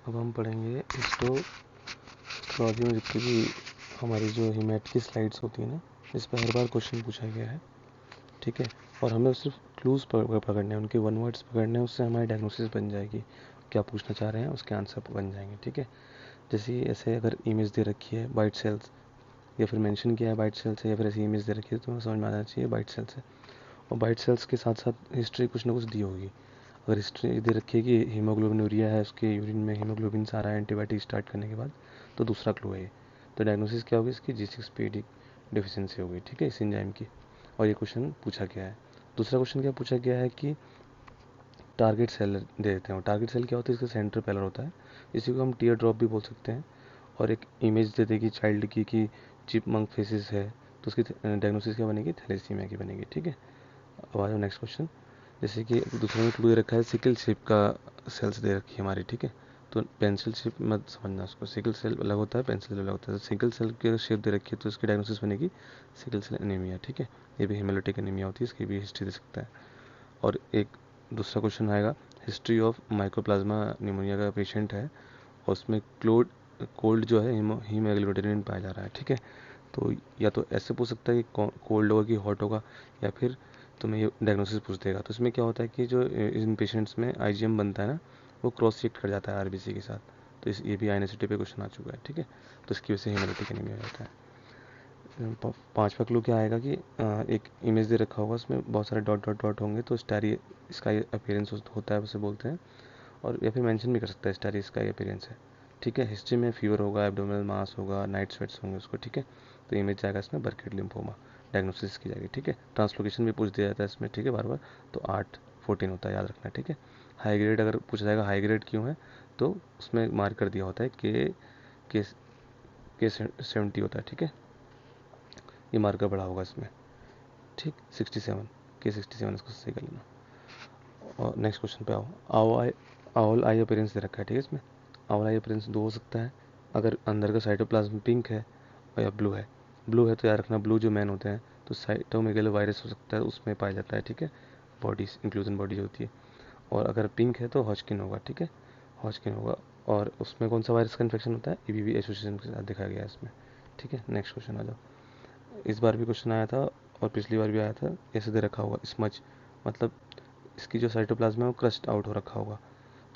अब हम पढ़ेंगे हिस्टोलॉजी में जितनी भी हमारी जो हिमैट की स्लाइड्स होती है ना, इस पर हर बार क्वेश्चन पूछा गया है, ठीक है। और हमें सिर्फ क्लूज पकड़ने हैं, उनके वन वर्ड्स पकड़ने हैं, उससे हमारी डायग्नोसिस बन जाएगी, क्या पूछना चाह रहे हैं उसके आंसर बन जाएंगे, ठीक है। जैसे ऐसे अगर इमेज दे रखी है वाइट सेल्स, या फिर मेंशन किया है वाइट सेल्स है, या फिर ऐसी इमेज दे रखी है, तो हमें समझ में आना चाहिए वाइट सेल्स है। और वाइट सेल्स के साथ साथ हिस्ट्री कुछ ना कुछ दी होगी। अगर हिस्ट्री दे रखी है कि हीमोग्लोबिनूरिया है, उसके यूरिन में हीमोग्लोबिन आ रहा है एंटीबायोटिक स्टार्ट करने के बाद, तो दूसरा क्लू है ये। तो डायग्नोसिस क्या होगी इसकी, G6PD डिफिशियंसी होगी, ठीक है, इस एंजाइम की। और ये क्वेश्चन पूछा गया है। दूसरा क्वेश्चन क्या पूछा गया है कि टारगेट सेल दे देते हैं। टारगेट सेल क्या होता है, इसका सेंटर पैलर होता है, इसी को हम टीयर ड्रॉप भी बोल सकते हैं। और एक इमेज दे देगी चाइल्ड की कि चिपमंक फेसिस है, तो उसकी डायग्नोसिस क्या बनेगी, थैलेसीमिया की बनेगी, ठीक है। अब आ जाओ नेक्स्ट क्वेश्चन। जैसे कि दूसरे में क्लू दे रखा है सिकल शेप का सेल्स दे रखी है हमारी, ठीक है। तो पेंसिल शेप मत समझना उसको, सिकल सेल अलग होता है, पेंसिल सेल अलग होता है। तो सिकल सेल की शेप दे रखी है तो इसकी डायग्नोसिस बनेगी सिकल सेल एनीमिया, ठीक है। ये भी हेमोलिटिक एनीमिया होती है, इसकी भी हिस्ट्री दे सकता है। और एक दूसरा क्वेश्चन आएगा, हिस्ट्री ऑफ माइकोप्लाज्मा निमोनिया का पेशेंट है, और उसमें कोल्ड जो है हीमोग्लोबिन पाया जा रहा है, ठीक है। तो या तो ऐसे पूछ सकता है कि कोल्ड होगा कि हॉट होगा, या फिर तुम्हें ये डायग्नोसिस पूछ देगा। तो इसमें क्या होता है कि जो इन पेशेंट्स में IgM बनता है ना, वो क्रॉस रिएक्ट कर जाता है RBC के साथ। तो ये भी INST पे क्वेश्चन आ चुका है, ठीक है। तो इसकी वजह से हेमोलिटिक एनीमिया हो जाता है। पांचवा क्लू क्या आएगा कि एक इमेज दे रखा होगा, उसमें बहुत सारे डॉट डॉट डॉट होंगे, तो स्टारी स्काई अपीयरेंस होता है, उसे बोलते हैं। और या फिर मेंशन भी कर सकता है स्टारी स्काई अपीयरेंस है, ठीक है। हिस्ट्री में फीवर होगा, एब्डोमिनल मास होगा, नाइट स्वेट्स होंगे उसको, ठीक है। तो इमेज जाएगा इसमें बर्किट लिम्फोमा, डायग्नोसिस की जाएगी, ठीक है। ट्रांसलोकेशन भी पूछ दिया जाता है इसमें, ठीक है, बार बार। तो 8-14 होता है, याद रखना, ठीक है। हाई ग्रेड अगर पूछा जाएगा हाई ग्रेड क्यों है, तो उसमें मार्क कर दिया होता है के 70 होता है, ठीक है। ये मार्कर बड़ा होगा इसमें, ठीक। 67 K67 इसको सही कर लेना। और नेक्स्ट क्वेश्चन पे आओ। आउल आई अपीयरेंस दे रखा है, ठीक है। इसमें आउल आई अपीयरेंस दो हो सकता है, अगर अंदर का साइटोप्लाज्म पिंक है या ब्लू है। ब्लू है तो याद रखना ब्लू जो मैन होते हैं, तो साइटोमेगलो वायरस हो सकता है, उसमें पाया जाता है, ठीक है। बॉडी इंक्लूजन बॉडी होती है। और अगर पिंक है तो हॉजकिन होगा, ठीक है, हॉजकिन होगा। और उसमें कौन सा वायरस का इन्फेक्शन होता है, EBV एसोसिएशन के साथ दिखाया गया है इसमें, ठीक है। नेक्स्ट क्वेश्चन आ जाओ। इस बार भी क्वेश्चन आया था और पिछली बार भी आया था, ऐसे दे रखा होगा स्मच, मतलब इसकी जो साइटोप्लाज्म है वो क्रस्ट आउट हो रखा होगा।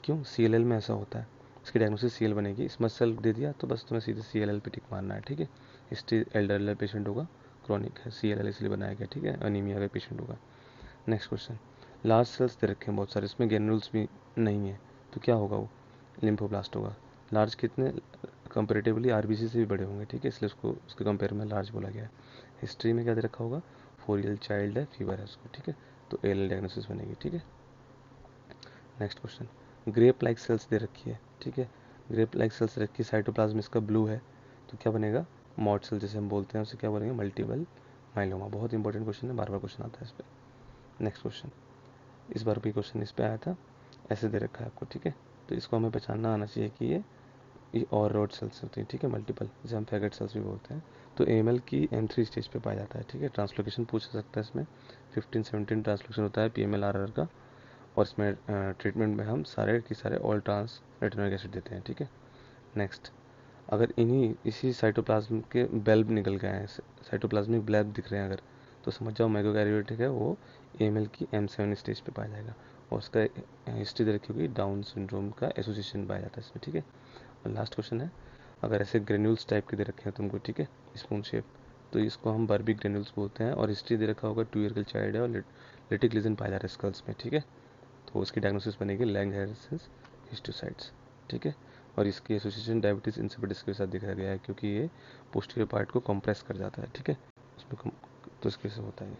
क्यों, CLL में ऐसा होता है। इसकी डायग्नोसिस CL बनेगी, स्मच सेल दे दिया तो बस तुम्हें सीधे CLL पे टिक मारना है, ठीक है। हिस्ट्री एल्डरली पेशेंट होगा, क्रॉनिक है, CLL इसलिए बनाया गया, ठीक है, अनीमिया का पेशेंट होगा। नेक्स्ट क्वेश्चन, लार्ज सेल्स दे रखे हैं बहुत सारे, इसमें ग्रेन्यूल्स भी नहीं है, तो क्या होगा वो, लिम्फोब्लास्ट होगा। लार्ज कितने, कंपेरेटिवली RBC से भी बड़े होंगे, ठीक है, इसलिए उसको उसके कंपेयर में लार्ज बोला गया है। हिस्ट्री में क्या दे रखा होगा, 4 ईयर चाइल्ड है, फीवर है उसको, ठीक है। तो ALL डायग्नोसिस बनेगी, ठीक है। Next question, grape like cells दे रखी है, ठीक है। ग्रेप लाइक सेल्स रखी, साइटोप्लाज्म इसका ब्लू है, तो क्या बनेगा, मॉड सेल जैसे हम बोलते हैं, उसे क्या बोलेंगे, मल्टीपल माइलोमा। बहुत इंपॉर्टेंट क्वेश्चन है, बार बार क्वेश्चन आता है इस पर। नेक्स्ट क्वेश्चन, इस बार भी क्वेश्चन इस पर आया था, ऐसे दे रखा है आपको, ठीक है। तो इसको हमें पहचानना आना चाहिए कि ये और रोड सेल्स होती हैं, ठीक है, मल्टीपल, जिसे हम फैगेट सेल्स भी बोलते हैं। तो AML की M3 स्टेज पे पाया जाता है, ठीक है। ट्रांसलोकेशन पूछ सकता है इसमें, 15-17 ट्रांसलोकेशन होता है PML-RR का। और इसमें ट्रीटमेंट में हम सारे के सारे ऑल ट्रांस रेटिनोइक एसिड देते हैं, ठीक है। नेक्स्ट, अगर इसी साइटोप्लाज्म के बल्ब निकल गए हैं, साइटोप्लाज्मिक बल्ब दिख रहे हैं अगर, तो समझ जाओ माइक्रोकैरियोटिक है, वो AML की M7 स्टेज पे पाया जाएगा। और उसका हिस्ट्री दे रखी होगी, डाउन सिंड्रोम का एसोसिएशन पाया जाता है इसमें, ठीक है। और लास्ट क्वेश्चन है, अगर ऐसे ग्रेन्यूल्स टाइप के दे रखे हैं तुमको, ठीक है, स्पून शेप, तो इसको हम बर्बिक ग्रेन्यूल्स बोलते हैं। और हिस्ट्री दे रखा होगा 2 ईयर का चाइल्ड है, और लिटिक लीजन पाया जा रहा है स्कल्स में, ठीक है। तो उसकी डायग्नोसिस बनेगी लैंगहेरसिस हिस्टोसाइट्स, ठीक है। और इसकी एसोसिएशन डायबिटीज इंसिपिडिस के साथ दिखाया गया है, क्योंकि ये पोस्टीरियर पार्ट को कंप्रेस कर जाता है, ठीक है, उसमें तो इसके से होता है।